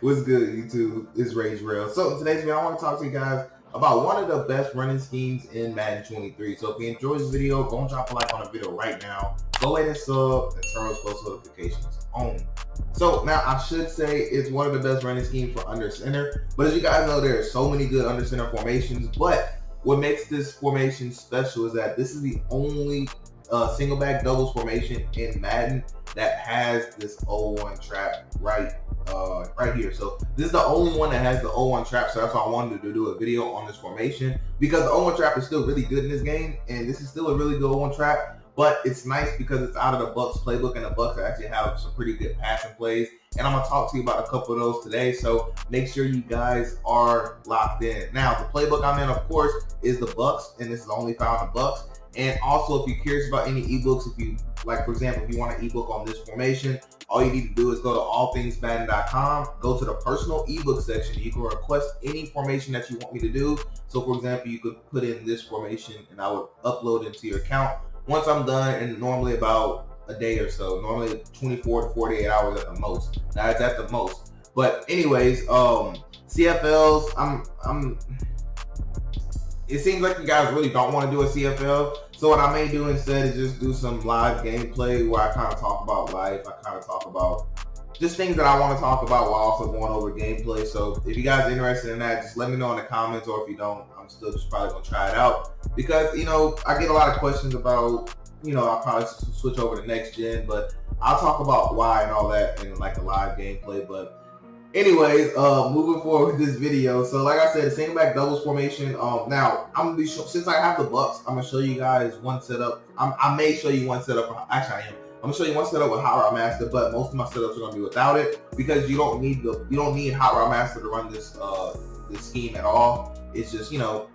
What's good, YouTube? It's Rage Rail. So in today's video, I want to talk to you guys about one of the best running schemes in Madden 23. So if you enjoyed this video, go and drop a like on the video right now. Go ahead and sub and turn those post notifications on. So now I should say it's one of the best running schemes for under center. But as you guys know, there are so many good under center formations. But what makes this formation special is that this is the only single back doubles formation in Madden that has this 0-1 trap right here. So this is the only one that has the 0-1 trap, so that's why I wanted to do a video on this formation, because the 0-1 trap is still really good in this game, and this is still a really good 0-1 trap. But it's nice because it's out of the Bucs playbook, and the Bucs actually have some pretty good passing plays, and I'm gonna talk to you about a couple of those today. So make sure you guys are locked in. Now the playbook I'm in, of course, is the Bucs, and this is only found in Bucs. And also, if you're curious about any ebooks, if you like, for example, if you want an ebook on this formation, all you need to do is go to allthingsmadden.com, go to the personal ebook section. You can request any formation that you want me to do. So for example, you could put in this formation and I would upload it to your account. Once I'm done, and normally about a day or so, normally 24 to 48 hours at the most. Now it's at the most. But anyways, CFLs, it seems like you guys really don't want to do a CFL. So what I may do instead is just do some live gameplay where I kind of talk about life. I kind of talk about just things that I want to talk about while also going over gameplay. So if you guys are interested in that, just let me know in the comments, or if you don't, I'm still just probably going to try it out. Because, you know, I get a lot of questions about, you know, I'll probably switch over to next gen, but I'll talk about why and all that in like a live gameplay. But anyways, moving forward with this video. So like I said, the single back doubles formation. Now I'm gonna be since I have the Bucs, I'm gonna show you guys one setup. I may show you one setup. Actually, I am. I'm gonna show you one setup with Hot Route Master, but most of my setups are gonna be without it, because you don't need Hot Route Master to run this this scheme at all. It's just, you know,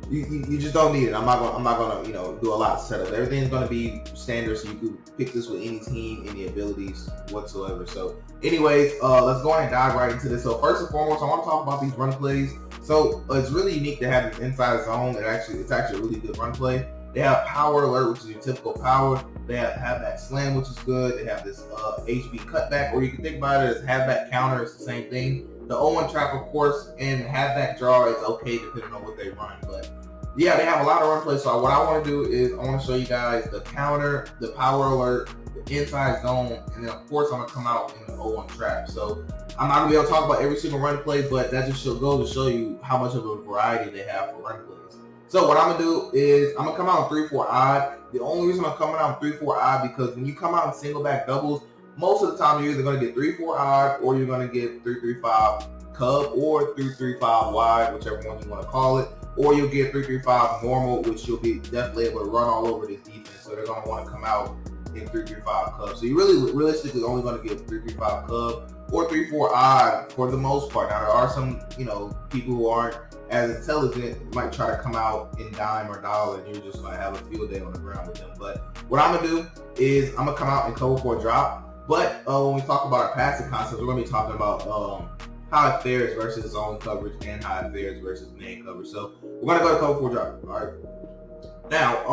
you just don't need it. I'm not gonna, you know, do a lot of setup. Everything's gonna be standard, so you can pick this with any team, any abilities whatsoever. So anyways, let's go ahead and dive right into this. So first and foremost, I want to talk about these run plays. So it's really unique to have an inside zone, and it's actually a really good run play. They have power alert, which is your typical power. They have halfback slam, which is good. They have this HB cutback, or you can think about it as halfback counter. It's the same thing. The 0-1 trap, of course, and halfback draw is okay depending on what they run. But yeah, they have a lot of run plays. So what I want to do is I want to show you guys the counter, the power alert, the inside zone, and then of course I'm gonna come out in the 0-1 trap. So I'm not gonna be able to talk about every single run play, but that just goes to show you how much of a variety they have for run plays. So what I'm gonna do is I'm gonna come out in 3-4 odd. The only reason I'm coming out in 3-4 odd because when you come out in single back doubles, most of the time you're either gonna get 3-4 odd, or you're gonna get 3-3-5 cub, or 3-3-5 wide, whichever one you want to call it, or you'll get 3-3-5 normal, which you'll be definitely able to run all over this defense. So they're gonna want to come out in 3-3-5 cub. So you really realistically only gonna get 3-3-5 cub or 3-4 odd for the most part. Now there are some, you know, people who aren't as intelligent might try to come out in dime or dollar, and you're just gonna have a field day on the ground with them. But what I'm gonna do is I'm gonna come out and cover for a drop. But when we talk about our passing concepts, we're gonna be talking about how it fares versus zone coverage and how it fares versus man coverage. So we're gonna go to cover for drop. All right. Now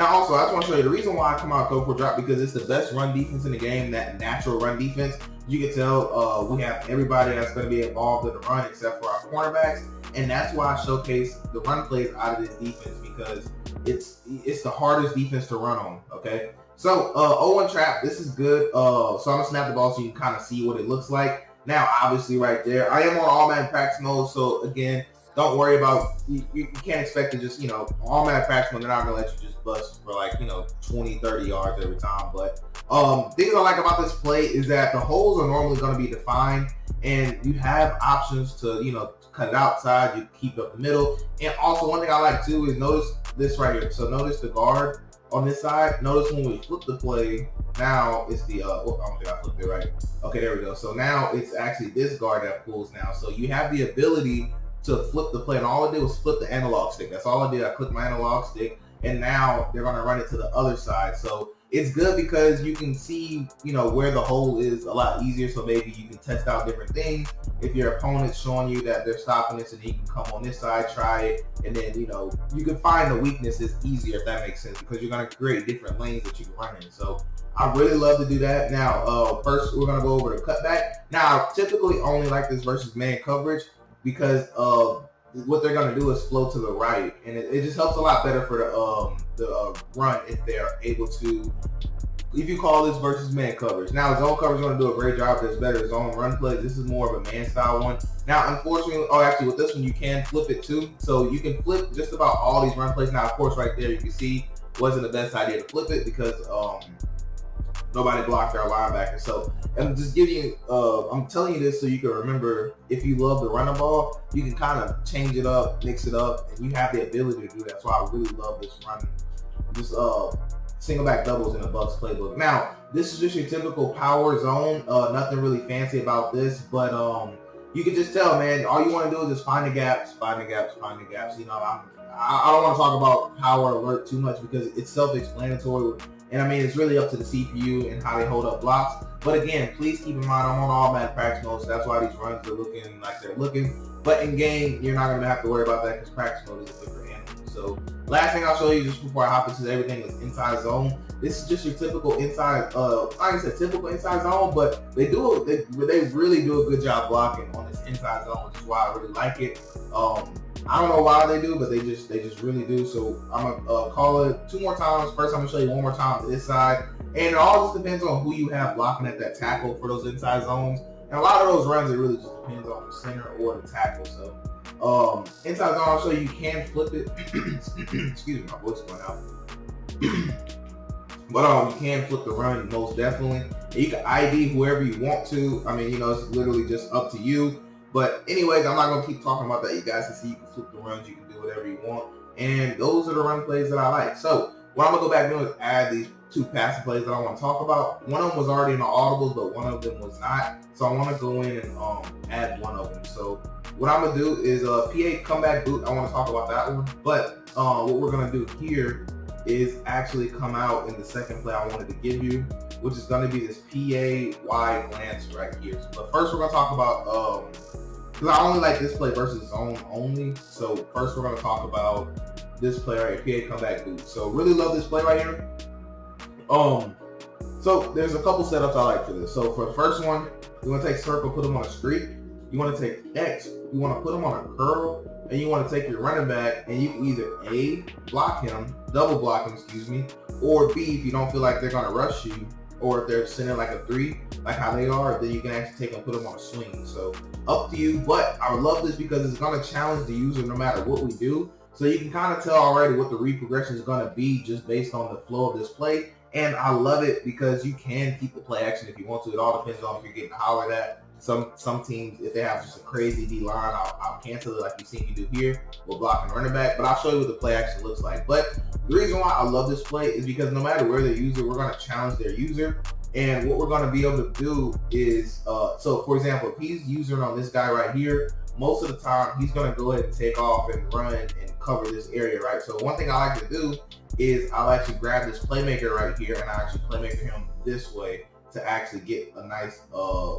also I just want to show you the reason why I come out cover for drop, because it's the best run defense in the game, that natural run defense. You can tell we have everybody that's going to be involved in the run except for our cornerbacks, and that's why I showcase the run plays out of this defense, because it's the hardest defense to run on. Okay. So 0-1 trap, this is good. So I'm gonna snap the ball so you can kind of see what it looks like. Now, obviously, right there, I am on all Madden practice mode. So again, don't worry about, you can't expect to just, you know, all Madden practice mode, they're not gonna let you just bust for like, you know, 20, 30 yards every time. But things I like about this play is that the holes are normally gonna be defined, and you have options to, you know, cut it outside, you keep up the middle. And also one thing I like too is notice this right here. So notice the guard on this side. Notice when we flip the play, now it's the I don't think I flipped it right. Okay, there we go. So now it's actually this guard that pulls now. So you have the ability to flip the play, and all I did was flip the analog stick. That's all I did. I clicked my analog stick, and now they're gonna run it to the other side. So it's good because you can see, you know, where the hole is a lot easier. So maybe you can test out different things. If your opponent's showing you that they're stopping this, and you can come on this side, try it, and then, you know, you can find the weaknesses easier, if that makes sense, because you're gonna create different lanes that you can run in. So I really love to do that. Now, first we're gonna go over the cutback. Now, I typically only like this versus man coverage because what they're gonna do is flow to the right, and it just helps a lot better for the run if they're able to. If you call this versus man coverage. Now, zone coverage is going to do a great job. There's better zone run plays. This is more of a man style one. Now, unfortunately, actually with this one, you can flip it too. So you can flip just about all these run plays. Now, of course, right there, you can see it wasn't the best idea to flip it because nobody blocked our linebacker. So I'm just giving you, I'm telling you this so you can remember, if you love to run a ball, you can kind of change it up, mix it up, and you have the ability to do that. So I really love this run. This single back doubles in the Bucs playbook. Now, this is just your typical power zone. Nothing really fancy about this, but you can just tell, man, all you want to do is just find the gaps, find the gaps, find the gaps. You know, I don't want to talk about power alert too much because it's self-explanatory. And I mean, it's really up to the CPU and how they hold up blocks. But again, please keep in mind, I'm on all Madden practice mode, so that's why these runs are looking like they're looking. But in game, you're not going to have to worry about that because practice mode is a different animal. So last thing I'll show you just before I hop into everything is inside zone. This is just your typical inside, like I said, typical inside zone, but they really do a good job blocking on this inside zone, which is why I really like it. I don't know why they do, but they just really do. So I'm gonna call it 2 more times. First, I'm gonna show you 1 more time to this side, and it all just depends on who you have blocking at that tackle for those inside zones. And a lot of those runs, it really just depends on the center or the tackle. So inside zone, I'll show you can flip it. Excuse me, my voice going out. But you can flip the run most definitely. And you can ID whoever you want to. I mean, you know, it's literally just up to you. But anyways, I'm not gonna keep talking about that. You guys can see you can flip the runs, you can do whatever you want. And those are the run plays that I like. So what I'm gonna go back and do is add these 2 passing plays that I want to talk about. One of them was already in the audibles, but one of them was not. So I want to go in and add one of them. So what I'm gonna do is PA comeback boot. I want to talk about that one. But what we're gonna do here is actually come out in the second play I wanted to give you, which is going to be this PA wide glance right here. But first we're going to talk about, because I only like this play versus zone only. So first we're going to talk about this play right here, PA comeback boot. So really love this play right here. So there's a couple setups I like for this. So for the first one, you want to take circle, put them on a streak. You want to take X, you want to put them on a curl, and you want to take your running back and you can either A, block him, double block him, excuse me, or B, if you don't feel like they're going to rush you, or if they're sending like a 3, like how they are, then you can actually take and put them on a swing. So up to you, but I love this because it's going to challenge the user no matter what we do. So you can kind of tell already what the read progression is going to be just based on the flow of this play. And I love it because you can keep the play action if you want to. It all depends on if you're getting hollered at. Some teams, if they have just a crazy D line, I'll cancel it like you've seen me do here with blocking running back. But I'll show you what the play action looks like. But the reason why I love this play is because no matter where they use it, we're going to challenge their user. And what we're going to be able to do is, so for example, if he's using on this guy right here, most of the time he's going to go ahead and take off and run and cover this area, right? So one thing I like to do is I'll actually grab this playmaker right here and I actually playmaker him this way to actually get a nice,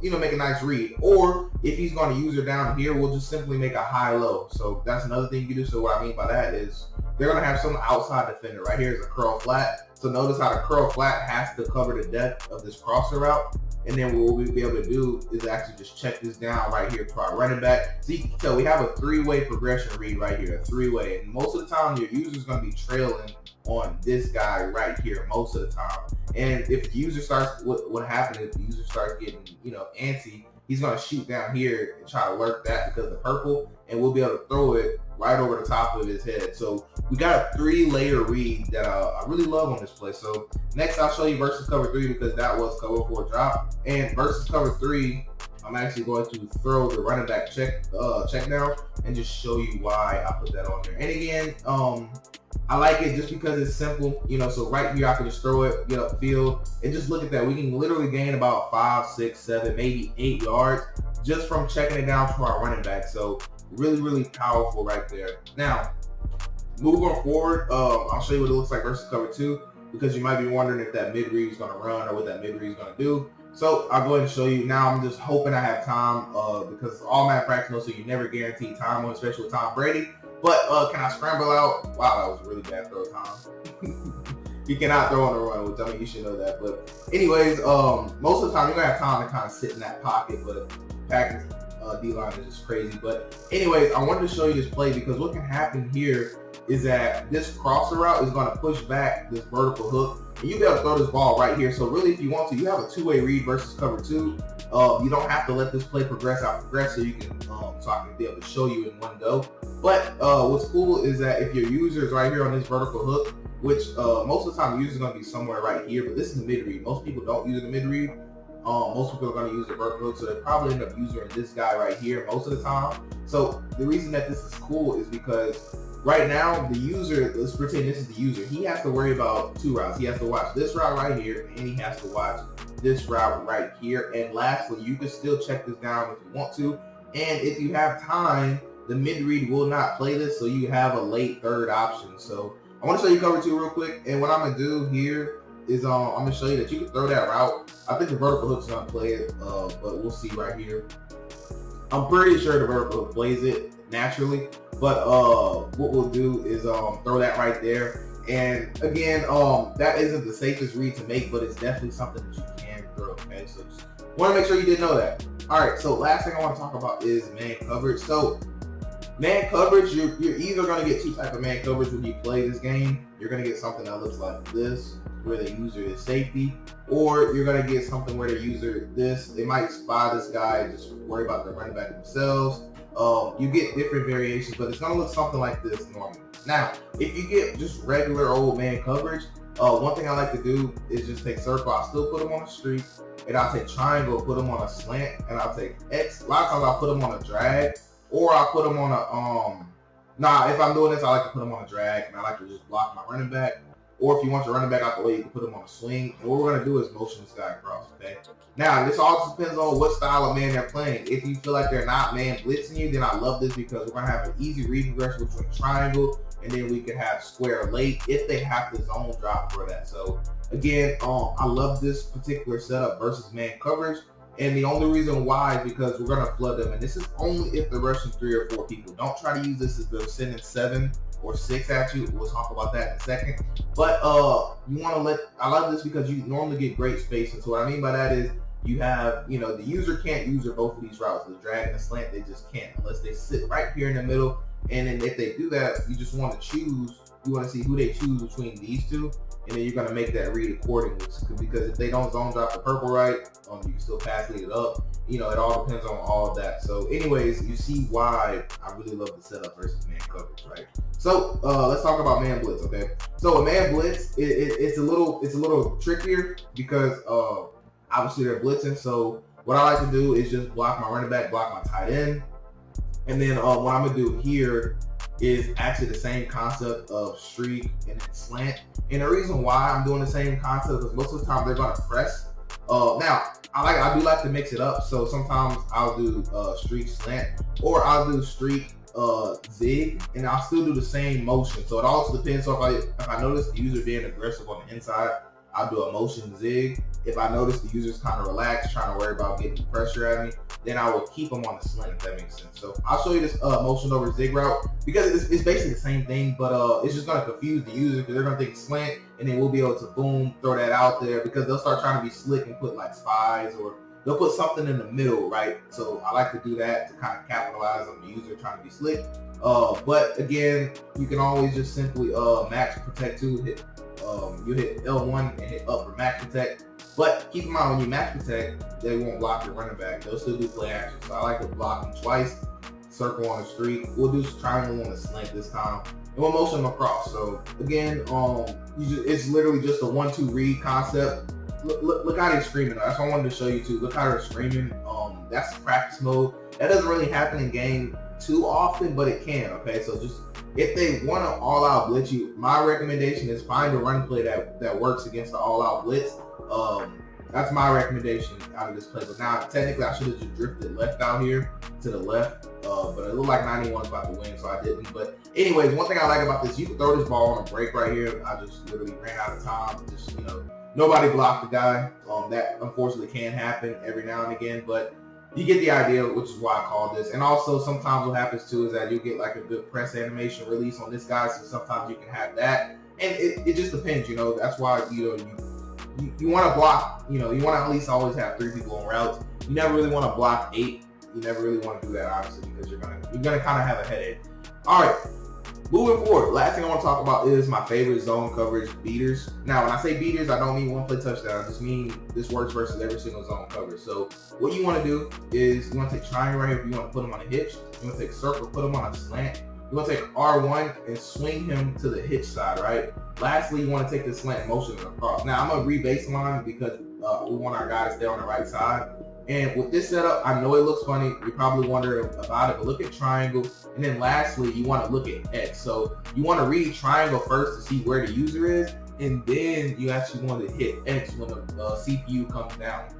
make a nice read. Or if he's going to use her down here, we'll just simply make a high-low. So that's another thing you can do. So what I mean by that is they're going to have some outside defender. Right here is a curl flat. So notice how the curl flat has to cover the depth of this crosser route. And then what we'll be able to do is actually just check this down right here to our running back. So you can tell we have a 3-way progression read right here, a 3-way. And most of the time, your user's going to be trailing on this guy right here most of the time. And if the user starts, what happens if the user starts getting, antsy, he's going to shoot down here and try to lurk that because of the purple, and we'll be able to throw it right over the top of his head. So we got a 3-layer read that I really love on this play. So next I'll show you versus cover 3 because that was cover 4 drop. And versus cover 3, I'm actually going to throw the running back check down and just show you why I put that on there. And again, I like it just because it's simple, so right here I can just throw it, get upfield, and just look at that. We can literally gain about 5, 6, 7, maybe 8 yards just from checking it down to our running back. So really, really powerful right there. Now, moving forward, I'll show you what it looks like versus cover 2 because you might be wondering if that mid-read is going to run or what that mid-read is going to do. So I'll go ahead and show you. Now I'm just hoping I have time because it's all Madden practice, so you never guarantee time, especially with Tom Brady. But can I scramble out? Wow, that was a really bad throw, Tom. He cannot throw on the run, which I mean you should know that. But anyways, most of the time you're gonna have time to kind of sit in that pocket, but Packers D-line is just crazy. But anyways, I wanted to show you this play because what can happen here is that this crosser route is gonna push back this vertical hook, and you be able to throw this ball right here. So really, if you want to, you have a two-way read versus cover two. You don't have to let this play progress, so you can so I can be able to show you in one go. But what's cool is that if your user is right here on this vertical hook, which most of the time the user is going to be somewhere right here, but this is the mid read. Most people don't use the mid read. Most people are going to use the vertical hook, so they probably end up using this guy right here most of the time. So the reason that this is cool is because right now the user, let's pretend this is the user, he has to worry about two routes. He has to watch this route right here, and he has to watch this route right here. And lastly, you can still check this down if you want to, and if you have time, the mid read will not play this, so you have a late third option. So I want to show you cover two real quick, and what I'm gonna do here is I'm gonna show you that you can throw that route. I think the vertical hook's gonna play it, but we'll see right here. I'm pretty sure the vertical hook plays it naturally, but what we'll do is throw that right there. And again, that isn't the safest read to make, but it's definitely something that you can throw. Okay, so just want to make sure you didn't know that. All right, so last thing I want to talk about is man coverage. So man coverage, you're either going to get two types of man coverage when you play this game. You're going to get something that looks like this, where the user is safety, or you're going to get something where the user they might spy this guy and just worry about the running back themselves. You get different variations, but it's going to look something like this normally. Now, if you get just regular old man coverage, one thing I like to do is just take circle. I'll still put them on a streak, and I'll take triangle, put them on a slant, and I'll take X. A lot of times I'll put them on a drag, or I'll put them on a, if I'm doing this, I like to put them on a drag, and I like to just block my running back. Or if you want your running back out the way, you can put them on a swing. And what we're going to do is motion this guy across, okay? Now, this all depends on what style of man they're playing. If you feel like they're not man blitzing you, then I love this because we're going to have an easy read progression between triangle, and then we can have square late if they have the zone drop for that. So, again, I love this particular setup versus man coverage. And the only reason why is because we're going to flood them. And this is only if they're rushing 3 or 4 people. Don't try to use this if they're sending 7 or 6 at you. We'll talk about that in a second. But you want to I love this because you normally get great spacing. So what I mean by that is you have, the user can't use both of these routes. The drag and the slant, they just can't unless they sit right here in the middle. And then if they do that, you just want to choose. You want to see who they choose between these two. And then you're going to make that read accordingly. Because if they don't zone drop the purple right, you can still pass lead it up. It all depends on all of that. So anyways, you see why I really love the setup versus man coverage, right? So let's talk about man blitz, okay? So a man blitz, it's a little trickier because obviously they're blitzing. So what I like to do is just block my running back, block my tight end. And then what I'm going to do here is actually the same concept of streak and then slant. And the reason why I'm doing the same concept is most of the time they're going to press. Now, I do like to mix it up. So sometimes I'll do streak slant, or I'll do streak zig, and I'll still do the same motion. So it also depends. So if I notice the user being aggressive on the inside, I'll do a motion zig. If I notice the user's kind of relaxed, trying to worry about getting pressure at me, then I will keep them on the slant, if that makes sense. So I'll show you this motion over zig route because it's basically the same thing, but it's just going to confuse the user because they're going to think slant, and then we'll be able to boom, throw that out there because they'll start trying to be slick and put like spies, or they'll put something in the middle, right? So I like to do that to kind of capitalize on the user trying to be slick. But again, you can always just simply max protect too. You hit L1 and hit up for max protect. But keep in mind, when you max protect, they won't block your running back. They'll still do play action. So I like to block them twice, circle on a streak. We'll do triangle on a slant this time, and we'll motion them across. So again, it's literally just a 1-2 read concept. Look how they're screaming. That's what I wanted to show you too. Look how they're screaming. That's practice mode. That doesn't really happen in game too often, but it can. Okay, so just if they want to all-out blitz you, my recommendation is find a run play that works against the all-out blitz. That's my recommendation out of this play. But now, technically, I should have just drifted left out here to the left. But it looked like 91's about to win, so I didn't. But anyways, one thing I like about this, you can throw this ball on a break right here. I just literally ran out of time. Just, nobody blocked the guy. That unfortunately can happen every now and again. But you get the idea, which is why I call this. And also sometimes what happens too is that you get like a good press animation release on this guy, so sometimes you can have that. And it just depends, you know. That's why, you know, you want to block, you know, you want to at least always have 3 people on routes. You never really want to block 8. You never really want to do that, obviously, because you're gonna kind of have a headache. All right, moving forward. Last thing I want to talk about is my favorite zone coverage beaters. Now, when I say beaters, I don't mean one play touchdown. I just mean this works versus every single zone coverage. So what you want to do is you want to take triangle right here if you want to put him on a hitch. You want to take circle, put him on a slant. You want to take R1 and swing him to the hitch side, right? Lastly, you want to take the slant motion across. Now, I'm going to re-baseline because we want our guys there on the right side. And with this setup, I know it looks funny. You're probably wondering about it, but look at triangle. And then lastly, you want to look at X. So you want to read triangle first to see where the user is. And then you actually want to hit X when the CPU comes down.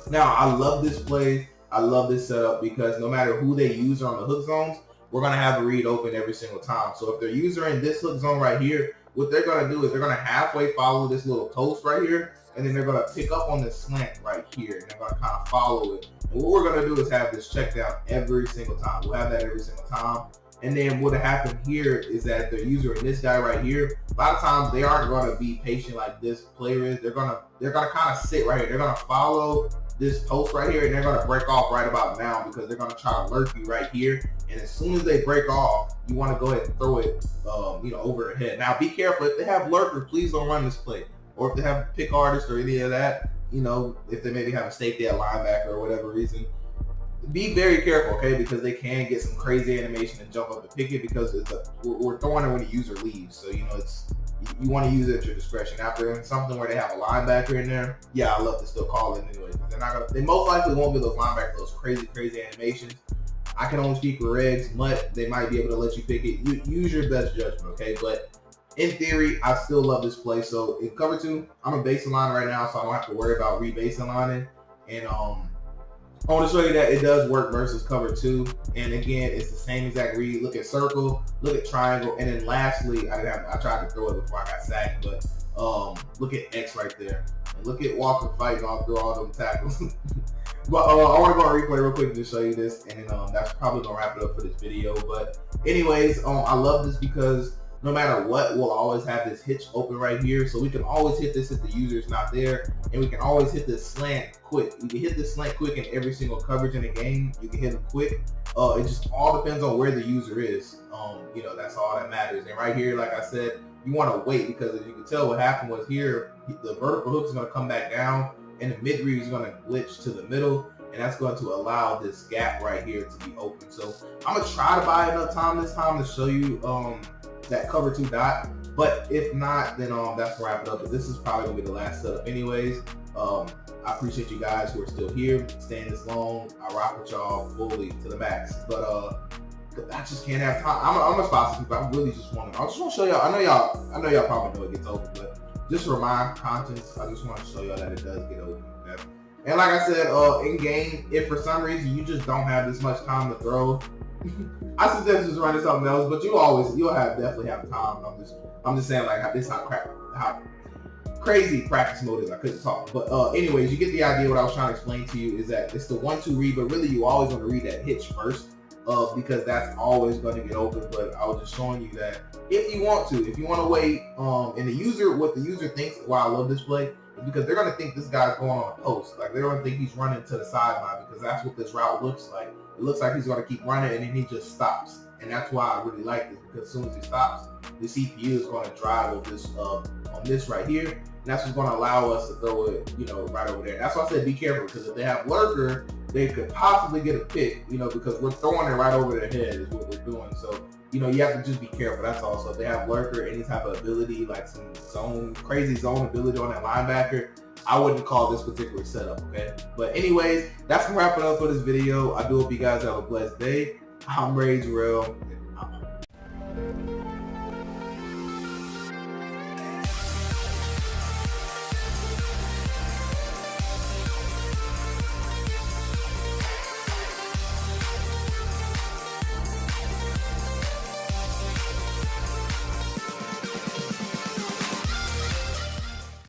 Now, I love this play. I love this setup because no matter who they use on the hook zones, we're going to have a read open every single time. So if they're user in this hook zone right here, what they're going to do is they're going to halfway follow this little post right here, and then they're going to pick up on the slant right here, and they're going to kind of follow it. And what we're going to do is have this check down every single time. We'll have that every single time. And then what happened here is that the user and this guy right here, a lot of times they aren't going to be patient like this player is. They're gonna kind of sit right here. They're going to follow this post right here, and they're going to break off right about now because they're going to try to lurk you right here. And as soon as they break off, you want to go ahead and throw it, you know, over their head. Now, be careful. If they have lurkers, please don't run this play. Or if they have pick artists or any of that, you know, if they maybe have a safety at linebacker or whatever reason, be very careful, okay? Because they can get some crazy animation and jump up and pick it because we're throwing it when the user leaves. So, you know, you want to use it at your discretion. After doing something where they have a linebacker in there, yeah, I love to still call it anyway. They most likely won't be those linebackers, those crazy animations. I can only speak for regs, but they might be able to let you pick it. Use your best judgment, okay? But in theory, I still love this play. So in cover 2, I'm a base line right now, so I don't have to worry about re-basing lining. And I want to show you that it does work versus cover 2. And again, it's the same exact read. Look at circle, look at triangle, and then lastly, I tried to throw it before I got sacked, but look at X right there. And look at Walker fighting all through all them tackles. But I want to go on replay real quick to show you this, and then that's probably going to wrap it up for this video. But anyways, I love this because no matter what, we'll always have this hitch open right here. So we can always hit this if the user's not there. And we can always hit this slant quick. You can hit this slant quick in every single coverage in the game. You can hit them quick. It just all depends on where the user is. You know, that's all that matters. And right here, like I said, you want to wait because as you can tell, what happened was here, the vertical hook is going to come back down and the mid read is going to glitch to the middle. And that's going to allow this gap right here to be open. So I'm going to try to buy enough time this time to show you that cover 2 dot, but if not, then that's gonna wrap it up. But this is probably gonna be the last setup anyways. I appreciate you guys who are still here, staying this long. I rock with y'all fully to the max, but I just can't have time. I'm a sponsor people. I really just want to show y'all. I know y'all probably know it gets open, but just for my conscience, I just want to show y'all that it does get open. Okay? And like I said, in game, if for some reason you just don't have this much time to throw, I suggest just running something else, but you'll definitely have time. I'm just saying like how crazy practice mode is. I couldn't talk, but anyways, you get the idea. What I was trying to explain to you is that it's the 1-2 read, but really you always want to read that hitch first, because that's always going to get open. But I was just showing you that if you want to wait, and what the user thinks, why I love this play, is because they're going to think this guy's going on a post. Like they're going to think he's running to the sideline because that's what this route looks like. It looks like he's going to keep running and then he just stops. And that's why I really like this, because as soon as he stops, the CPU is going to drive on this right here. And that's what's going to allow us to throw it, you know, right over there. That's why I said be careful, because if they have lurker, they could possibly get a pick, you know, because we're throwing it right over their head is what we're doing. So, you know, you have to just be careful. That's all. So if they have lurker, any type of ability, like some crazy zone ability on that linebacker, I wouldn't call this particular setup, okay? But anyways, that's gonna wrap it up for this video. I do hope you guys have a blessed day. I'm Ray Jarrell.